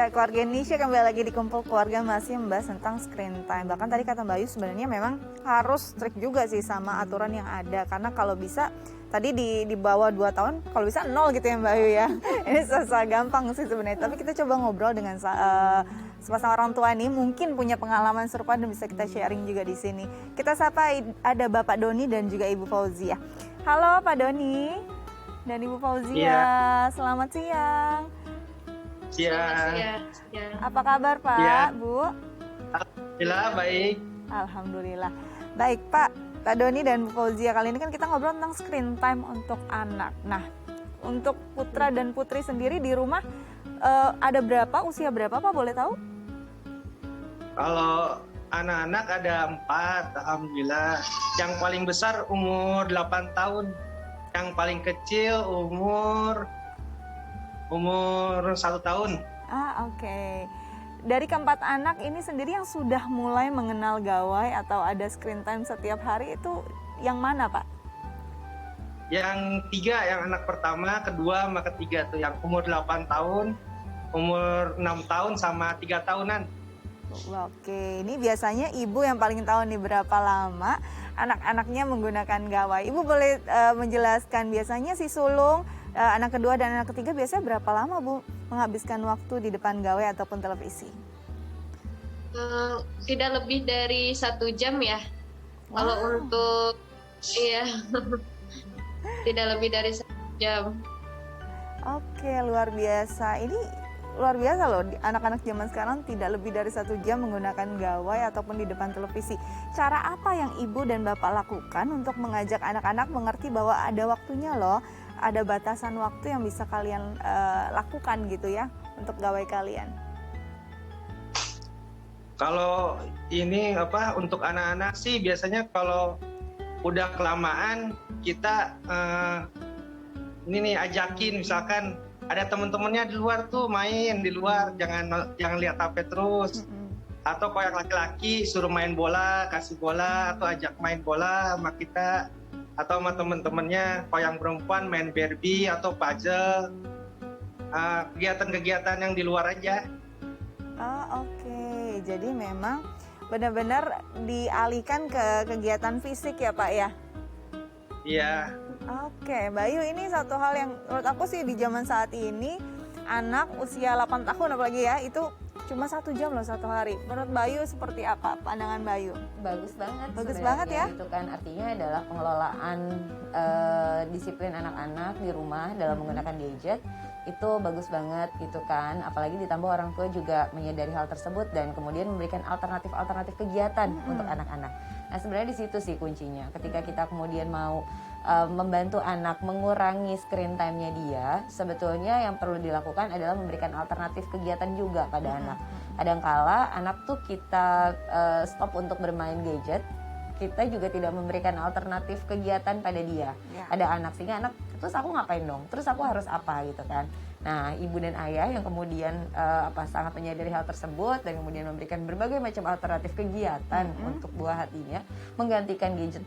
Ya, keluarga Indonesia kembali lagi di Kumpul Keluarga masih membahas tentang screen time. Bahkan tadi kata Mbak Ayu sebenarnya memang harus strict juga sih sama aturan yang ada. Karena kalau bisa tadi di bawah 2 tahun, kalau bisa 0 gitu ya Mbak Ayu ya. Ini susah gampang sih sebenarnya. Tapi kita coba ngobrol dengan sepasang orang tua nih, mungkin punya pengalaman serupa dan bisa kita sharing juga di sini. Kita sapa ada Bapak Doni dan juga Ibu Fauzia. Halo Pak Doni dan Ibu Fauzia, selamat siang. Siang. Apa kabar Pak, Ya. Bu? Alhamdulillah baik. Alhamdulillah. Baik Pak Doni dan Bu Fauzia, kali ini kan kita ngobrol tentang screen time untuk anak. Nah, untuk putra dan putri sendiri di rumah ada berapa, usia berapa Pak, boleh tahu? Kalau anak-anak ada 4, alhamdulillah. Yang paling besar umur 8 tahun. Yang paling kecil umur 1 tahun. Oke. Dari keempat anak ini sendiri yang sudah mulai mengenal gawai atau ada screen time setiap hari itu yang mana Pak? Yang 3, yang anak pertama, kedua, sama ketiga tuh yang umur 8 tahun, umur 6 tahun sama 3 tahunan. Oke, ini biasanya ibu yang paling tahu nih berapa lama anak-anaknya menggunakan gawai. Ibu boleh menjelaskan biasanya si sulung, anak kedua dan anak ketiga biasanya berapa lama Bu menghabiskan waktu di depan gawai ataupun televisi? Tidak lebih dari 1 jam ya. Wow. Kalau untuk tidak lebih dari 1 jam. Oke, luar biasa. Ini luar biasa loh, anak-anak zaman sekarang tidak lebih dari 1 jam menggunakan gawai ataupun di depan televisi. Cara apa yang ibu dan bapak lakukan untuk mengajak anak-anak mengerti bahwa ada waktunya loh, ada batasan waktu yang bisa kalian lakukan gitu ya untuk gawai kalian? Kalau ini untuk anak-anak sih biasanya kalau udah kelamaan kita ajakin, misalkan ada teman-temannya di luar tuh main di luar, jangan lihat HP terus. Atau kalau yang laki-laki suruh main bola, kasih bola atau ajak main bola sama kita atau sama teman-temannya. Kalau yang perempuan main Barbie atau puzzle, kegiatan-kegiatan yang di luar aja. Oke. Jadi memang benar-benar dialihkan ke kegiatan fisik ya Pak ya? Iya. Oke, Mbak Ayu, ini satu hal yang menurut aku sih di zaman saat ini, anak usia 8 tahun apalagi ya, itu cuma 1 jam loh satu hari. Menurut Mbak Ayu seperti apa pandangan Mbak Ayu? Bagus banget. Bagus banget ya. Itu kan artinya adalah pengelolaan disiplin anak-anak di rumah dalam menggunakan gadget. Itu bagus banget gitu kan. Apalagi ditambah orang tua juga menyadari hal tersebut dan kemudian memberikan alternatif kegiatan untuk anak-anak. Nah, sebenarnya di situ sih kuncinya. Ketika kita kemudian mau membantu anak mengurangi screen time-nya dia, sebetulnya yang perlu dilakukan adalah memberikan alternatif kegiatan juga pada anak. Kadangkala anak tuh kita stop untuk bermain gadget, kita juga tidak memberikan alternatif kegiatan pada dia. Ada anak, sehingga anak, terus aku ngapain dong? Terus aku harus apa gitu kan? Nah, ibu dan ayah yang kemudian sangat menyadari hal tersebut dan kemudian memberikan berbagai macam alternatif kegiatan untuk buah hatinya, menggantikan gadget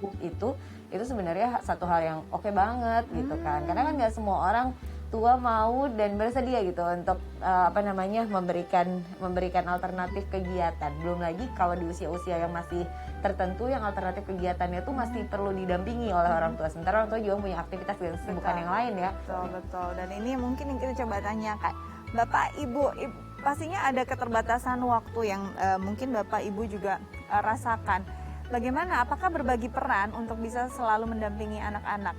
itu sebenarnya satu hal yang oke banget gitu kan. Karena kan nggak semua orang tua mau dan bersedia gitu untuk memberikan alternatif kegiatan. Belum lagi kalau di usia-usia yang masih tertentu yang alternatif kegiatannya itu masih perlu didampingi oleh orang tua. Sementara orang tua juga punya aktivitas dan kesibukan yang lain ya. Betul. Dan ini mungkin yang kita coba tanyakan, Bapak Ibu pastinya ada keterbatasan waktu yang mungkin Bapak Ibu juga rasakan. Bagaimana? Apakah berbagi peran untuk bisa selalu mendampingi anak-anak?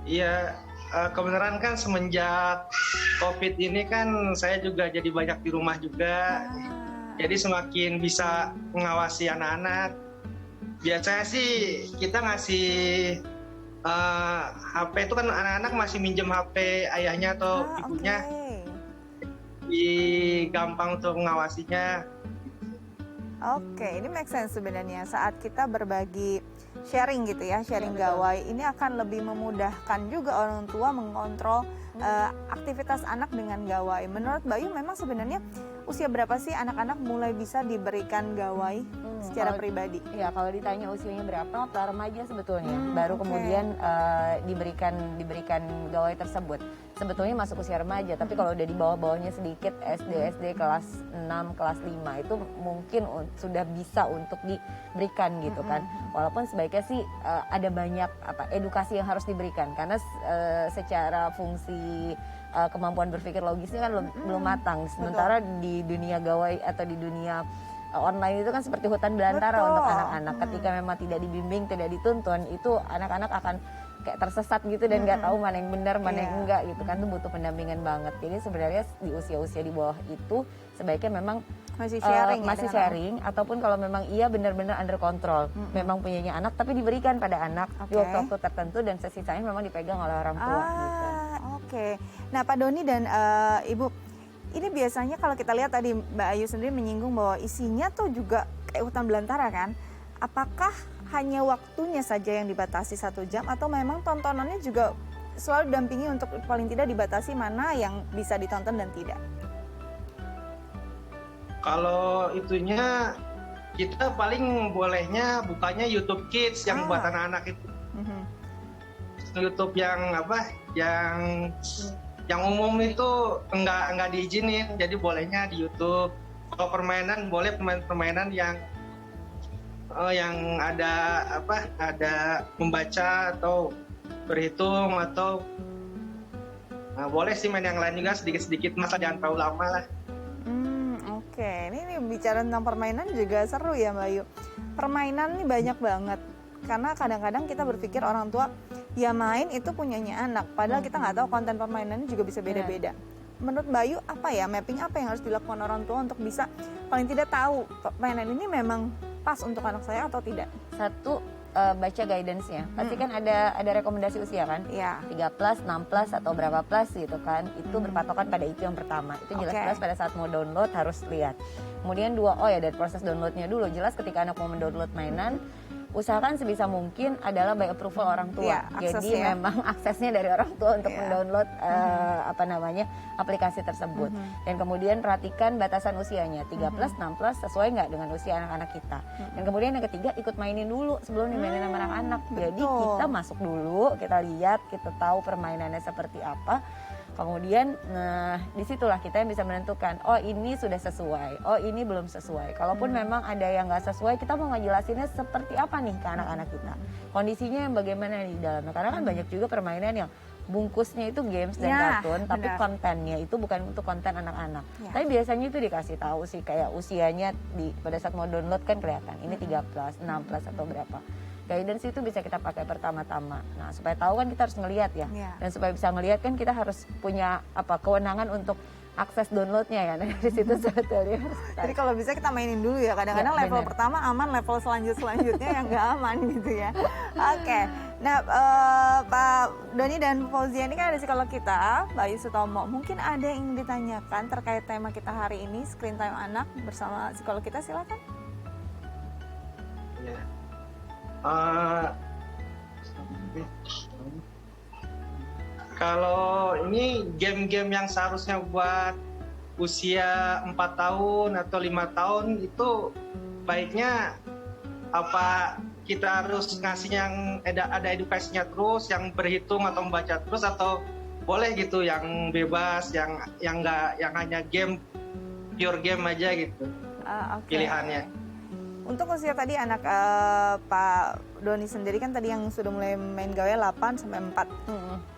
Iya, kebenaran kan semenjak COVID ini kan saya juga jadi banyak di rumah juga. Jadi semakin bisa mengawasi anak-anak. Biasanya sih kita ngasih HP itu kan anak-anak masih minjem HP ayahnya atau ibunya. Jadi gampang untuk mengawasinya. Oke, ini make sense sebenarnya saat kita berbagi sharing gitu ya, sharing gawai ini akan lebih memudahkan juga orang tua mengontrol aktivitas anak dengan gawai. Menurut Bayu memang sebenarnya usia berapa sih anak-anak mulai bisa diberikan gawai secara pribadi? Ya, kalau ditanya usianya berapa, remaja sebetulnya baru kemudian diberikan gawai tersebut. sebetulnya masuk usia remaja, tapi kalau udah di bawah-bawahnya sedikit, SD kelas 6, kelas 5 itu mungkin sudah bisa untuk diberikan gitu kan. Walaupun sebaiknya sih ada banyak edukasi yang harus diberikan karena secara fungsi kemampuan berpikir logisnya kan belum matang. Sementara di dunia gawai atau di dunia online itu kan seperti hutan belantara untuk anak-anak. Ketika memang tidak dibimbing, tidak dituntun, itu anak-anak akan kayak tersesat gitu dan nggak tahu mana yang benar, mana yang enggak gitu kan. Itu butuh pendampingan banget. Jadi sebenarnya di usia-usia di bawah itu sebaiknya memang masih sharing, ataupun kalau memang iya benar-benar under control, memang punyanya anak tapi diberikan pada anak di waktu-waktu tertentu dan sisanya memang dipegang oleh orang tua gitu. Oke. Nah, Pak Doni dan Ibu, ini biasanya kalau kita lihat tadi Mbak Ayu sendiri menyinggung bahwa isinya tuh juga kayak hutan belantara kan. Apakah hanya waktunya saja yang dibatasi 1 jam atau memang tontonannya juga selalu dampingi untuk paling tidak dibatasi mana yang bisa ditonton dan tidak? Kalau itunya kita paling bolehnya bukanya YouTube Kids yang buat anak-anak itu. YouTube yang yang umum itu enggak diizinin, jadi bolehnya di YouTube. Kalau permainan boleh permainan yang ada membaca atau berhitung atau boleh sih main yang lain juga sedikit-sedikit, masa jangan terlalu lama lah. Oke, ini bicara tentang permainan juga seru ya Mbak Ayu. Permainan ini banyak banget. Karena kadang-kadang kita berpikir orang tua ya main itu punyanya anak, padahal kita nggak tahu konten permainannya juga bisa beda-beda. Menurut Mbak Ayu mapping apa yang harus dilakukan orang tua untuk bisa paling tidak tahu permainan ini memang pas untuk anak saya atau tidak? Satu, baca guidance-nya. Pasti kan ada rekomendasi usia kan? Iya. 3 plus, 6 plus atau berapa plus gitu kan. Itu berpatokan pada itu yang pertama. Itu jelas-jelas pada saat mau download harus lihat. Kemudian 2, dari proses downloadnya dulu. Jelas ketika anak mau mendownload mainan, usahakan sebisa mungkin adalah by approval orang tua. Jadi memang aksesnya dari orang tua untuk mendownload aplikasi tersebut. Dan kemudian perhatikan batasan usianya 3 plus, 6 plus sesuai nggak dengan usia anak-anak kita. Dan kemudian yang ketiga ikut mainin dulu sebelum dimainin sama anak-anak. Jadi kita masuk dulu, kita lihat, kita tahu permainannya seperti apa. Kemudian disitulah kita yang bisa menentukan, oh ini sudah sesuai, oh ini belum sesuai. Kalaupun memang ada yang nggak sesuai, kita mau ngejelasinnya seperti apa nih ke anak-anak kita. Kondisinya yang bagaimana di dalamnya. Karena kan banyak juga permainan yang bungkusnya itu games dan kartun, tapi kontennya itu bukan untuk konten anak-anak. Tapi biasanya itu dikasih tahu sih, kayak usianya pada saat mau download kan kelihatan, ini 3 plus, 6 plus atau berapa. Guidance itu bisa kita pakai pertama-tama. Nah, supaya tahu kan kita harus ngelihat ya. Dan supaya bisa ngelihat kan kita harus punya kewenangan untuk akses downloadnya ya. Nah, dari situ sebetulnya. Jadi kalau bisa kita mainin dulu ya. Kadang-kadang level pertama aman, level selanjutnya yang nggak aman gitu ya. Oke. Nah, Pak Doni dan Fauzia ini kan ada psikolog kita, Mbak Ayu Sutomo. Mungkin ada yang ingin ditanyakan terkait tema kita hari ini, screen time anak bersama psikolog kita, silakan. Ya. Kalau ini game-game yang seharusnya buat usia 4 tahun atau 5 tahun itu baiknya apa kita harus ngasih yang ada edukasinya terus, yang berhitung atau membaca terus, atau boleh gitu yang bebas, yang hanya game, pure game aja gitu pilihannya. Untuk usia tadi anak Pak Doni sendiri kan tadi yang sudah mulai main gawe 8 sampai 4.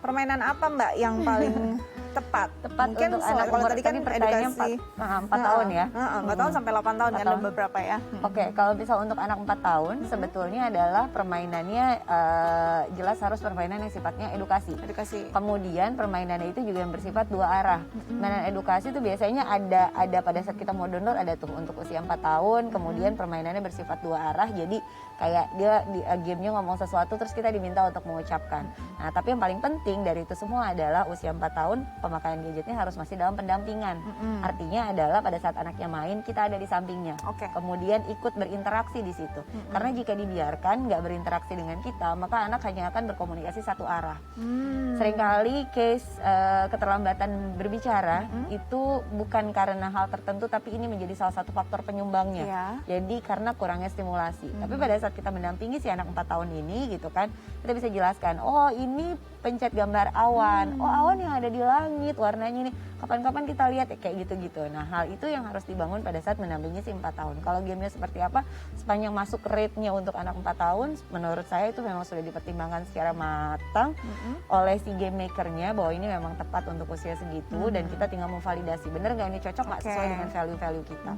Permainan apa Mbak yang paling tepat? Mungkin untuk anak kalau tadi kan edukasi 4 tahun ya. 4 tahun sampai 8 tahun kan ada beberapa ya. Oke, kalau misal untuk anak 4 tahun sebetulnya adalah permainannya jelas harus permainan yang sifatnya edukasi. Kemudian permainannya itu juga yang bersifat 2 arah. Mainan edukasi itu biasanya ada pada saat kita mau download ada tuh untuk usia 4 tahun, kemudian permainannya bersifat 2 arah. Jadi kayak dia gamenya ngomong sesuatu terus kita diminta untuk mengucapkan. Nah, tapi yang paling penting dari itu semua adalah usia 4 tahun pemakaian gadgetnya harus masih dalam pendampingan. Artinya adalah pada saat anaknya main kita ada di sampingnya. Kemudian ikut berinteraksi di situ. Karena jika dibiarkan nggak berinteraksi dengan kita, maka anak hanya akan berkomunikasi satu arah. Seringkali case keterlambatan berbicara itu bukan karena hal tertentu, tapi ini menjadi salah satu faktor penyumbangnya. Jadi karena kurangnya stimulasi. Tapi pada saat kita mendampingi si anak 4 tahun ini gitu kan, kita bisa jelaskan, oh ini pencet gambar awan. Oh, awan yang ada di langit warnanya ini. Kapan-kapan kita lihat ya kayak gitu-gitu. Nah, hal itu yang harus dibangun pada saat mendampingi si 4 tahun. Kalau gamenya seperti apa, sepanjang masuk rate-nya untuk anak 4 tahun, menurut saya itu memang sudah dipertimbangkan secara matang oleh si game maker-nya bahwa ini memang tepat untuk usia segitu dan kita tinggal memvalidasi bener nggak ini cocok nggak sesuai dengan value-value kita.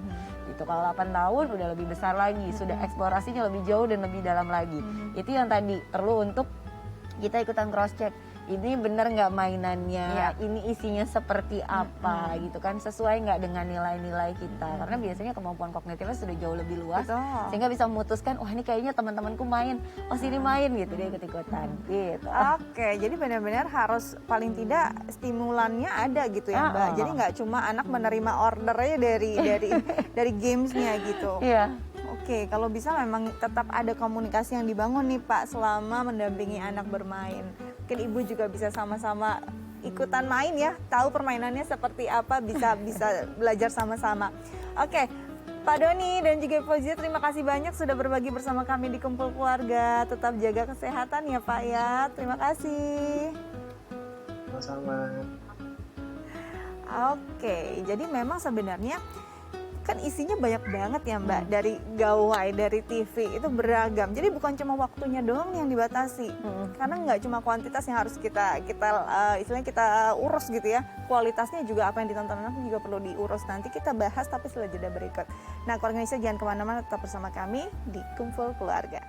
Gitu. Kalau 8 tahun udah lebih besar lagi, sudah eksplorasinya lebih jauh dan lebih dalam lagi. Itu yang tadi perlu untuk kita ikutan cross check. Ini bener nggak mainannya, ini isinya seperti apa gitu kan, sesuai nggak dengan nilai-nilai kita. Karena biasanya kemampuan kognitifnya sudah jauh lebih luas, sehingga bisa memutuskan, wah ini kayaknya teman-temanku main, oh sini main gitu, dia ikut-ikutan gitu. Oke, jadi benar-benar harus paling tidak stimulannya ada gitu ya Mbak. Jadi nggak cuma anak menerima ordernya dari gamesnya gitu. Iya. Oke, kalau bisa memang tetap ada komunikasi yang dibangun nih Pak selama mendampingi anak bermain. Mungkin Ibu juga bisa sama-sama ikutan main ya, tahu permainannya seperti apa, bisa belajar sama-sama. Oke, Pak Doni dan juga Fauzia, terima kasih banyak sudah berbagi bersama kami di Kumpul Keluarga. Tetap jaga kesehatan ya Pak ya. Terima kasih. Sama-sama. Oke, jadi memang sebenarnya kan isinya banyak banget ya Mbak, dari gawai, dari TV itu beragam. Jadi bukan cuma waktunya doang yang dibatasi, karena nggak cuma kuantitas yang harus kita istilahnya kita urus gitu ya, kualitasnya juga apa yang ditonton anak juga perlu diurus. Nanti kita bahas tapi setelah jeda berikut. Nah, Keluarga Indonesia jangan kemana-mana, tetap bersama kami di Kumpul Keluarga.